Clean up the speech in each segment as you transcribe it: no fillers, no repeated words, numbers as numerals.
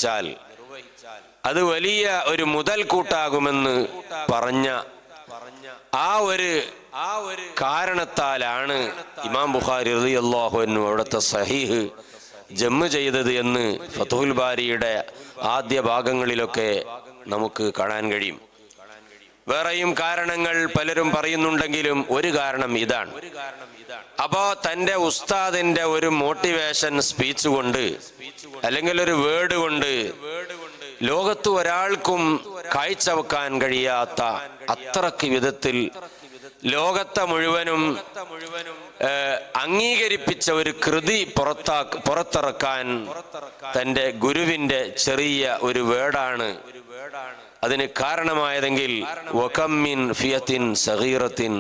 നിർവഹിച്ചാൽ അത് വലിയ ഒരു മുതൽക്കൂട്ടാകുമെന്ന് പറഞ്ഞ ആ ഒരു കാരണത്താലാണ് ഇമാം ബുഖാരി റളിയല്ലാഹു അൻഹു അവിടുത്തെ സഹീഹ് ജമ്മ് ചെയ്തത് എന്ന് ഫത്ഹുൽ ബാരിയുടെ ആദ്യ ഭാഗങ്ങളിലൊക്കെ നമുക്ക് കാണാൻ കഴിയും. വേറെയും കാരണങ്ങൾ പലരും പറയുന്നുണ്ടെങ്കിലും ഒരു കാരണം ഇതാണ്. അപ്പോ തൻ്റെ ഉസ്താദിന്റെ ഒരു മോട്ടിവേഷൻ സ്പീച്ച് കൊണ്ട് അല്ലെങ്കിൽ ഒരു വേർഡ് കൊണ്ട് ലോകത്ത് ഒരാൾക്കും കാഴ്ചവെക്കാൻ കഴിയാത്ത അത്രയ്ക്ക് വിധത്തിൽ ലോകത്തെ മുഴുവനും അംഗീകരിപ്പിച്ച ഒരു കൃതി പുറത്തിറക്കാൻ തൻ്റെ ഗുരുവിന്റെ ചെറിയ ഒരു വേർഡാണ് അതിന് കാരണമായതെങ്കിൽ വകം മിൻ ഫിയത്തിൻ സഗീറത്തിൻ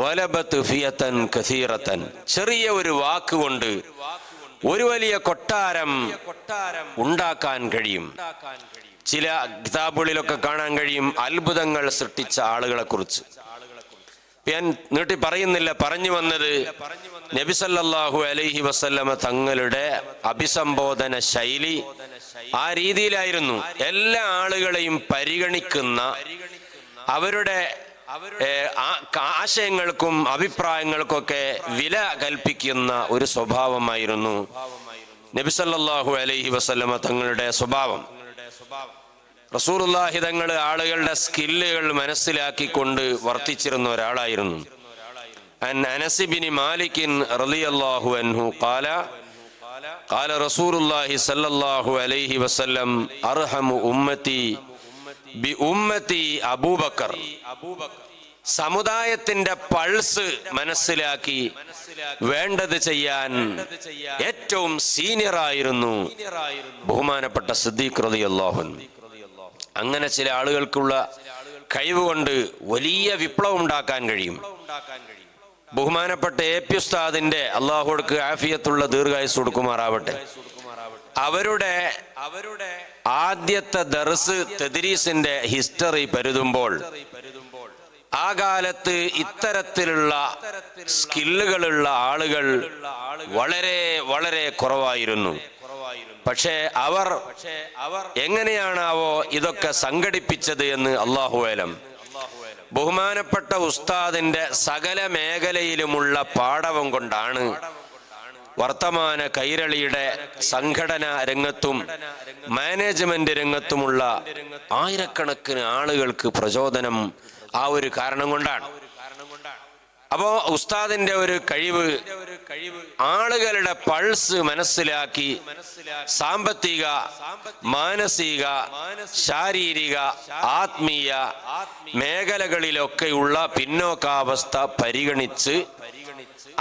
ഗലബത് ഫിയതൻ കസീറതൻ, ചെറിയ ഒരു വാക്കുകൊണ്ട് ഒരു വലിയ കൊട്ടാരം ഉണ്ടാക്കാൻ കഴിയും. ചില കിതാബുകളിലൊക്കെ കാണാൻ കഴിയും അത്ഭുതങ്ങൾ സൃഷ്ടിച്ച ആളുകളെ കുറിച്ച്. ഞാൻ നീട്ടി പറയുന്നില്ല. പറഞ്ഞു വന്നത് നബി സല്ലല്ലാഹു അലൈഹി വസല്ലമ തങ്ങളുടെ അഭിസംബോധന ശൈലി ആ രീതിയിലായിരുന്നു. എല്ലാ ആളുകളെയും പരിഗണിക്കുന്ന, അവരുടെ ആശയങ്ങൾക്കും അഭിപ്രായങ്ങൾക്കൊക്കെ വില കൽപ്പിക്കുന്ന ഒരു സ്വഭാവമായിരുന്നു നബി സല്ലല്ലാഹു അലൈഹി വസല്ലമ തങ്ങളുടെ സ്വഭാവം. റസൂലുള്ളാഹി തങ്ങൾ ആളുകളുടെ സ്കില്ലുകൾ മനസ്സിലാക്കിക്കൊണ്ട് വർത്തിച്ചിരുന്ന ഒരാളായിരുന്നു. അൻ അനസ് ബിൻ മാലിക് റളിയല്ലാഹു അൻഹു ഖാല ഖാല റസൂലുള്ളാഹി സല്ലല്ലാഹു അലൈഹി വസല്ലം അർഹമു ഉമ്മത്തി ബി ഉമ്മത്തി അബൂബക്കർ. സമുദായത്തിന്റെ പൾസ് മനസ്സിലാക്കി വേണ്ടത് ചെയ്യാൻ ഏറ്റവും സീനിയറായിരുന്നു ബഹുമാനപ്പെട്ട സിദ്ദീഖ് റളിയല്ലാഹു അൻഹു. അങ്ങനെ ചില ആളുകൾക്കുള്ള കഴിവുകൊണ്ട് വലിയ വിപ്ലവം ഉണ്ടാക്കാൻ കഴിയും. ബഹുമാനപ്പെട്ട AP ഉസ്താദിന്റെ അള്ളാഹുവിற்கு ആഫിയത്തുള്ള ദീർഘായുസ് കൊടുക്കുമാറാവട്ടെ, അവരുടെ ആദ്യത്തെ ദർസ് തദ്രീസിന്റെ ഹിസ്റ്ററി പരുതുമ്പോൾ ആ കാലത്ത് ഇത്തരത്തിലുള്ള സ്കില്ലുകളുള്ള ആളുകൾ വളരെ വളരെ കുറവായിരുന്നു. പക്ഷേ അവർ എങ്ങനെയാണാവോ ഇതൊക്കെ സംഘടിപ്പിച്ചത് എന്ന് അല്ലാഹു അലം. ബഹുമാനപ്പെട്ട ഉസ്താദിന്റെ സകല മേഖലയിലുമുള്ള പാടവം കൊണ്ടാണ് വർത്തമാന കൈരളിയുടെ സംഘടനാ രംഗത്തും മാനേജ്മെന്റ് രംഗത്തുമുള്ള ആയിരക്കണക്കിന് ആളുകൾക്ക് പ്രചോദനം ആ ഒരു കാരണം കൊണ്ടാണ്. അപ്പോ ഉസ്താദിന്റെ ഒരു കഴിവ് ആളുകളുടെ പൾസ് മനസ്സിലാക്കി സാമ്പത്തിക, മാനസിക, ശാരീരിക, ആത്മീയ മേഖലകളിലൊക്കെയുള്ള പിന്നോക്കാവസ്ഥ പരിഗണിച്ച്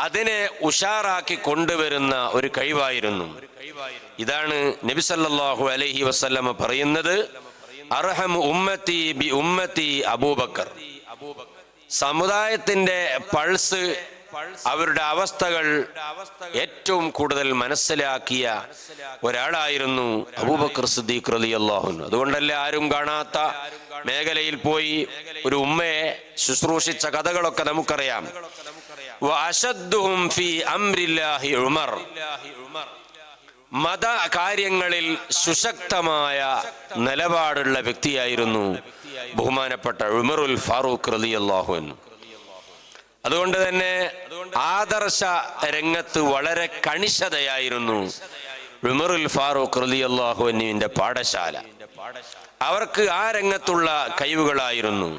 അതിനെ ഉഷാറാക്കി കൊണ്ടുവരുന്ന ഒരു കഴിവായിരുന്നു. ഇതാണ് നബി സല്ലല്ലാഹു അലൈഹി വസല്ലമ പറയുന്നത് അർഹം ഉമ്മത്തി ബി ഉമ്മത്തി അബൂബക്കർ. സമുദായത്തിന്റെ പൾസ്, അവരുടെ അവസ്ഥകൾ ഏറ്റവും കൂടുതൽ മനസ്സിലാക്കിയ ഒരാളായിരുന്നു അബൂബക്കർ സിദ്ദീഖ് റളിയല്ലാഹു അൻഹു. അതുകൊണ്ടല്ലേ ആരും കാണാത്ത മേഖലയിൽ പോയി ഒരു ഉമ്മയെ ശുശ്രൂഷിച്ച കഥകളൊക്കെ നമുക്കറിയാം. വഅശദ്ദുഹും ഫീ അംരില്ലാഹി ഉമർ. മത കാര്യങ്ങളിൽ സുശക്തമായ നിലപാടുള്ള വ്യക്തിയായിരുന്നു ബഹുമാനപ്പെട്ട ഉമറുൽ ഫാറൂഖ് റളിയല്ലാഹു അൻഹു. അതുകൊണ്ട് തന്നെ ആദർശ രംഗത്ത് വളരെ കണിശതയായിരുന്നു ഉമറുൽ ഫാറൂഖ് റളിയല്ലാഹു അൻഹുവിന്റെ പാഠശാല. അവർക്ക് ആ രംഗത്തുള്ള കഴിവുകളായിരുന്നു.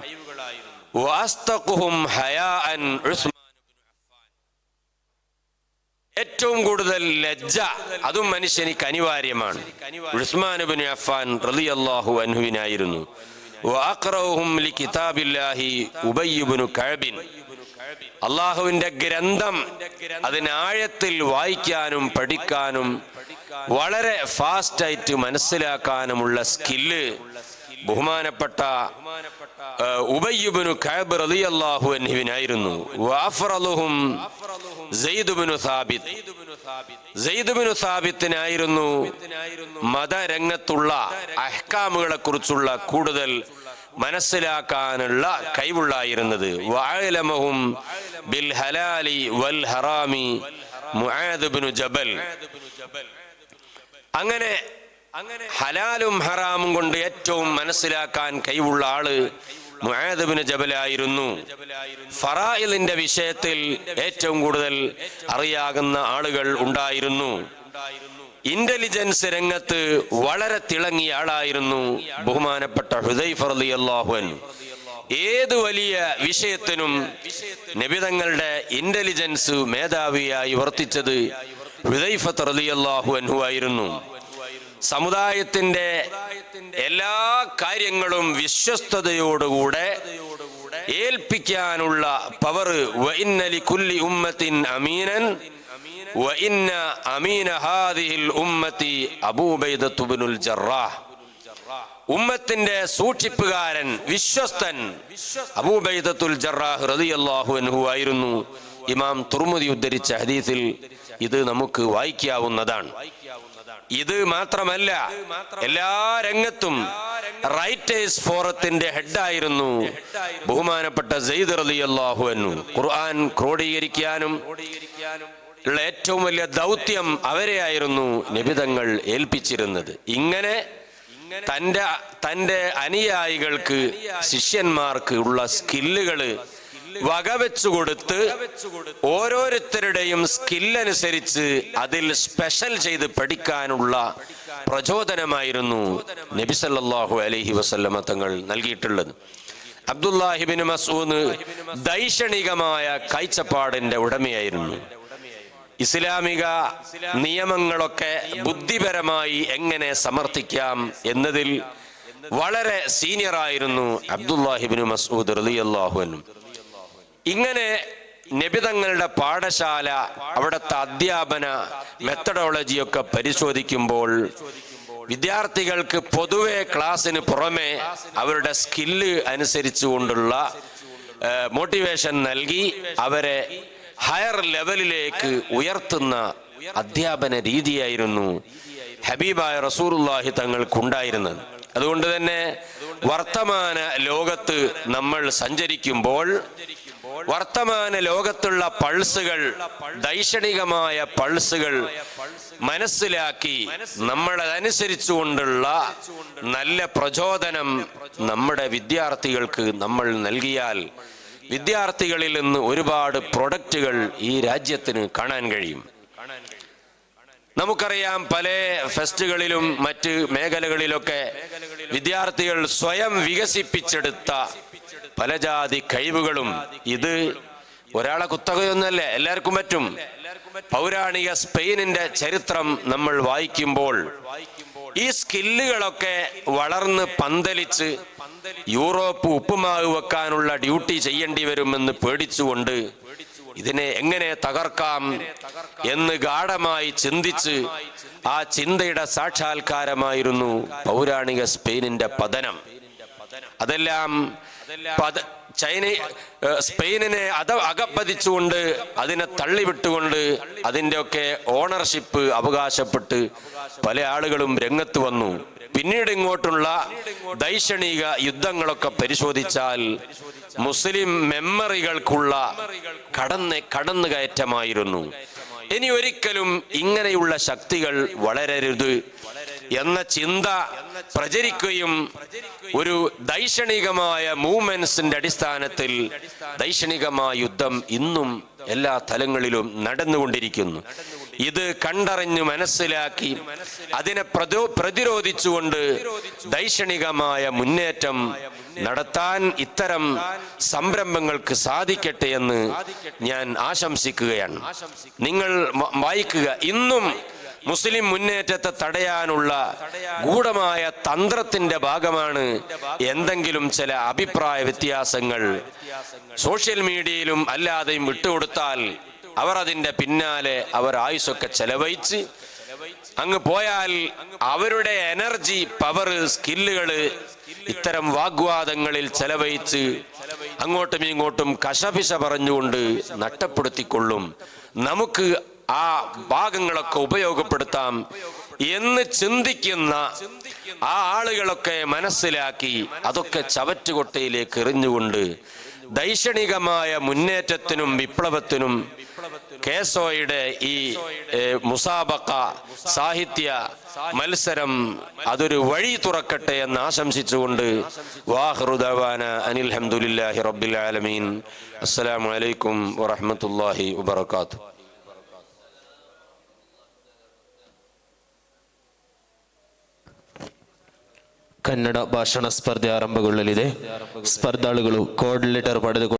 വഅസ്തഖുഹും ഹയാഅൻ ഉസ്മാൻ. ഏറ്റവും കൂടുതൽ ലജ്ജ അതും മനുഷ്യനിക്ക് അനിവാര്യമാണ്. ഉസ്മാൻ ഇബ്നു അഫ്ഫാൻ റളിയല്ലാഹു അൻഹുവിനായിരുന്നു. വഅഖറഉഹും ലികിതാബില്ലാഹി ഉബയ്യ് ഇബ്നു കഅബ്. അല്ലാഹുവിന്റെ ഗ്രന്ഥം അതിനാഴത്തിൽ വായിക്കാനും പഠിക്കാനും വളരെ ഫാസ്റ്റായിട്ട് മനസ്സിലാക്കാനുമുള്ള സ്കില്ല് ബഹുമാനപ്പെട്ട ഉബയ്യ് ഇബ്നു കഅബ് റളിയല്ലാഹു അൻഹുവിനായിരുന്നു. വഅഫറലുഹും സയ്യിദ് ഇബ്നു സാബിത്ത്. സയ്യിദ് ഇബ്നു സാബിത്തിനായിരുന്നു മതരംഗത്തുള്ള അഹ്കാമുകളെ കുറിച്ചുള്ള കൂടുതൽ മനസ്സിലാക്കാനുള്ള കഴിവുള്ളായിരുന്നത്. വഅലമഹും ബിൽ ഹലാലി വൽ ഹറാമി മുആദ് ഇബ്നു ജബൽ. അങ്ങനെ ഹലാലും ഹറാമും കൊണ്ട് ഏറ്റവും മനസ്സിലാക്കാൻ കഴിവുള്ള ആള് മുആദ് ഇബ്നു ജബലായിരുന്നു. ഫറായിലിന്റെ വിഷയത്തിൽ ഏറ്റവും കൂടുതൽ അറിയാകുന്ന ആളുകൾ ഉണ്ടായിരുന്നു. ഇന്റലിജൻസ് രംഗത്ത് വളരെ തിളങ്ങിയ ആളായിരുന്നു ബഹുമാനപ്പെട്ട ഹുദൈഫ റളിയല്ലാഹു അൻഹു. ഏത് വലിയ വിഷയത്തിനും നബിതങ്ങളുടെ ഇന്റലിജൻസ് മേധാവിയായി വർത്തിച്ചത് ഹുദൈഫ റളിയല്ലാഹു അൻഹു ആയിരുന്നു. സമുദായത്തിന്റെ എല്ലാ കാര്യങ്ങളും വിശ്വസ്തയോടുകൂടെ ഏൽപ്പിക്കാനുള്ള പവർ. വഇന്ന ലികുല്ലി ഉമ്മത്തിൻ അമീനൻ വഇന്ന അമീന ഹാദിഹിൽ ഉമ്മത്തി അബൂ ഉബൈദത്ത് ഇബ്നുൽ ജറാഹ്. ഉമ്മത്തിന്റെ സൂക്ഷിപ്പുകാരൻ, വിശ്വസ്തൻ അബൂ ഉബൈദത്തുൽ ജറാഹ് റളിയല്ലാഹു അൻഹു ആയിരുന്നു. ഇമാം തുർമുദി ഉദ്ധരിച്ച ഹദീസിൽ ഇത് നമുക്ക് വായിക്കാവുന്നതാണ്. ഇത് മാത്രമല്ല, എല്ലാ രംഗത്തും റൈറ്റേഴ്സ് ഫോറത്തിന്റെ ഹെഡായിരുന്നു ബഹുമാനപ്പെട്ട സെയ്ദ് റളിയല്ലാഹു അൻഹു. ഖുർആൻ ക്രോഡീകരിക്കാനും ഉള്ള ഏറ്റവും വലിയ ദൗത്യം അവരെയായിരുന്നു നബിതങ്ങൾ ഏൽപ്പിച്ചിരുന്നത്. ഇങ്ങനെ തന്റെ അനുയായികൾക്ക്, ശിഷ്യന്മാർക്ക് ഉള്ള സ്കില്ലുകള് വകവെച്ചു കൊടുത്ത് ഓരോരുത്തരുടെയും സ്കില്ലനുസരിച്ച് അതിൽ സ്പെഷ്യൽ ചെയ്ത് പഠിക്കാനുള്ള പ്രചോദനമായിരുന്നു നബി സല്ലല്ലാഹു അലൈഹി വസല്ലമ തങ്ങൾ നൽകിയിട്ടുള്ളത്. അബ്ദുല്ലാഹിബ്നു മസ്ഊദ് ദൈക്ഷണികമായ കാഴ്ചപ്പാടിന്റെ ഉടമയായിരുന്നു. ഇസ്ലാമിക നിയമങ്ങളൊക്കെ ബുദ്ധിപരമായി എങ്ങനെ സമർത്ഥിക്കാം എന്നതിൽ വളരെ സീനിയറായിരുന്നു അബ്ദുല്ലാഹിബ്നു മസ്ഊദ് റളിയല്ലാഹു അൻഹു. ഇങ്ങനെ നബിതങ്ങളുടെ പാഠശാല, അവിടുത്തെ അധ്യാപന മെത്തഡോളജിയൊക്കെ പരിശോധിക്കുമ്പോൾ വിദ്യാർത്ഥികൾക്ക് പൊതുവെ ക്ലാസ്സിന് പുറമെ അവരുടെ സ്കില്ല് അനുസരിച്ചുകൊണ്ടുള്ള മോട്ടിവേഷൻ നൽകി അവരെ ഹയർ ലെവലിലേക്ക് ഉയർത്തുന്ന അധ്യാപന രീതിയായിരുന്നു ഹബീബായ റസൂലുള്ളാഹി തങ്ങൾക്കുണ്ടായിരുന്നത്. അതുകൊണ്ട് തന്നെ വർത്തമാന ലോകത്ത് നമ്മൾ സഞ്ചരിക്കുമ്പോൾ വർത്തമാന ലോകത്തുള്ള പൾസുകൾ, ദൈക്ഷണികമായ പൾസുകൾ മനസ്സിലാക്കി നമ്മളതനുസരിച്ചുകൊണ്ടുള്ള നല്ല പ്രചോദനം നമ്മുടെ വിദ്യാർത്ഥികൾക്ക് നമ്മൾ നൽകിയാൽ വിദ്യാർത്ഥികളിൽ നിന്ന് ഒരുപാട് പ്രൊഡക്റ്റുകൾ ഈ രാജ്യത്തിന് കാണാൻ കഴിയും. നമുക്കറിയാം, പല ഫെസ്റ്റുകളിലും മറ്റ് മേഖലകളിലൊക്കെ വിദ്യാർത്ഥികൾ സ്വയം വികസിപ്പിച്ചെടുത്ത പല ജാതി കഴിവുകളും. ഇത് ഒരാളെ കുത്തകയൊന്നുമല്ല, എല്ലാവർക്കും പറ്റും. പൗരാണിക സ്പെയിനിന്റെ ചരിത്രം നമ്മൾ വായിക്കുമ്പോൾ ഈ സ്കില്ലുകളൊക്കെ വളർന്ന് പന്തലിച്ച് യൂറോപ്പ് ഉപ്പുമാവ് വെക്കാനുള്ള ഡ്യൂട്ടി ചെയ്യേണ്ടി വരുമെന്ന് പേടിച്ചുകൊണ്ട് ഇതിനെ എങ്ങനെ തകർക്കാം എന്ന് ഗാഢമായി ചിന്തിച്ച് ആ ചിന്തയുടെ സാക്ഷാത്കാരമായിരുന്നു പൗരാണിക സ്പെയിനിന്റെ പതനം. അതെല്ലാം സ്പെയിനിനെ അകപ്പതിച്ചുകൊണ്ട്, അതിനെ തള്ളിവിട്ടുകൊണ്ട് അതിൻ്റെ ഒക്കെ ഓണർഷിപ്പ് അവകാശപ്പെട്ട് പല ആളുകളും രംഗത്ത് വന്നു. പിന്നീട് ഇങ്ങോട്ടുള്ള ദൈക്ഷണിക യുദ്ധങ്ങളൊക്കെ പരിശോധിച്ചാൽ മുസ്ലിം മെമ്മറികൾക്കുള്ള കടന്നുകയറ്റമായിരുന്നു. ഇനി ഒരിക്കലും ഇങ്ങനെയുള്ള ശക്തികൾ വളരരുത് എന്ന ചിന്ത പ്രചരിക്കുകയും ഒരു ദൈക്ഷണികമായ മൂവ്മെന്റ്സിന്റെ അടിസ്ഥാനത്തിൽ ദൈക്ഷണികമായ യുദ്ധം ഇന്നും എല്ലാ തലങ്ങളിലും നടന്നുകൊണ്ടിരിക്കുന്നു. ഇത് കണ്ടറിഞ്ഞു മനസ്സിലാക്കി അതിനെ പ്രതിരോധിച്ചുകൊണ്ട് ദൈക്ഷണികമായ മുന്നേറ്റം നടത്താൻ ഇത്തരം സംരംഭങ്ങൾക്ക് സാധിക്കട്ടെ എന്ന് ഞാൻ ആശംസിക്കുകയാണ്. നിങ്ങൾ വായിക്കുക, ഇന്നും മുസ്ലിം മുന്നേറ്റത്തെ തടയാനുള്ള ഗൂഢമായ തന്ത്രത്തിന്റെ ഭാഗമാണ് എന്തെങ്കിലും ചില അഭിപ്രായ വ്യത്യാസങ്ങൾ സോഷ്യൽ മീഡിയയിലും അല്ലാതെയും വിട്ടുകൊടുത്താൽ അവർ അതിന്റെ പിന്നാലെ അവർ ആയുസ്സൊക്കെ ചെലവഴിച്ച് അങ്ങ് പോയാൽ അവരുടെ എനർജി, പവർ, സ്കില്ലുകള് ഇത്തരം വാഗ്വാദങ്ങളിൽ ചെലവഴിച്ച് അങ്ങോട്ടും ഇങ്ങോട്ടും കശപിശ പറഞ്ഞുകൊണ്ട് നഷ്ടപ്പെടുത്തിക്കൊള്ളും. നമുക്ക് ആ ഭാഗങ്ങളൊക്കെ ഉപയോഗപ്പെടുത്താം എന്ന് ചിന്തിക്കുന്ന ആ ആളുകളൊക്കെ മനസ്സിലാക്കി അതൊക്കെ ചവറ്റുകൊട്ടയിലേക്ക് എറിഞ്ഞുകൊണ്ട് ദൈക്ഷണികമായ മുന്നേറ്റത്തിനും വിപ്ലവത്തിനും കേസോയുടെ ഈ മുസാബക്ക സാഹിത്യ മത്സരം അതൊരു വഴി തുറക്കട്ടെ എന്ന് ആശംസിച്ചുകൊണ്ട് വാഖിറു ദഅവാന അനിൽ ഹംദുലില്ലാഹി റബ്ബിൽ ആലമീൻ. അസ്സലാമു അലൈക്കും വറഹ്മത്തുള്ളാഹി വബറകാതുഹു. ಕನ್ನಡ ಭಾಷಣ ಸ್ಪರ್ಧೆ ಆರಂಭಗೊಳ್ಳಲಿದೆ. ಸ್ಪರ್ಧಾಳುಗಳು ಕೋಡ್ ಲೆಟರ್ ಪಡೆದುಕೊಂಡು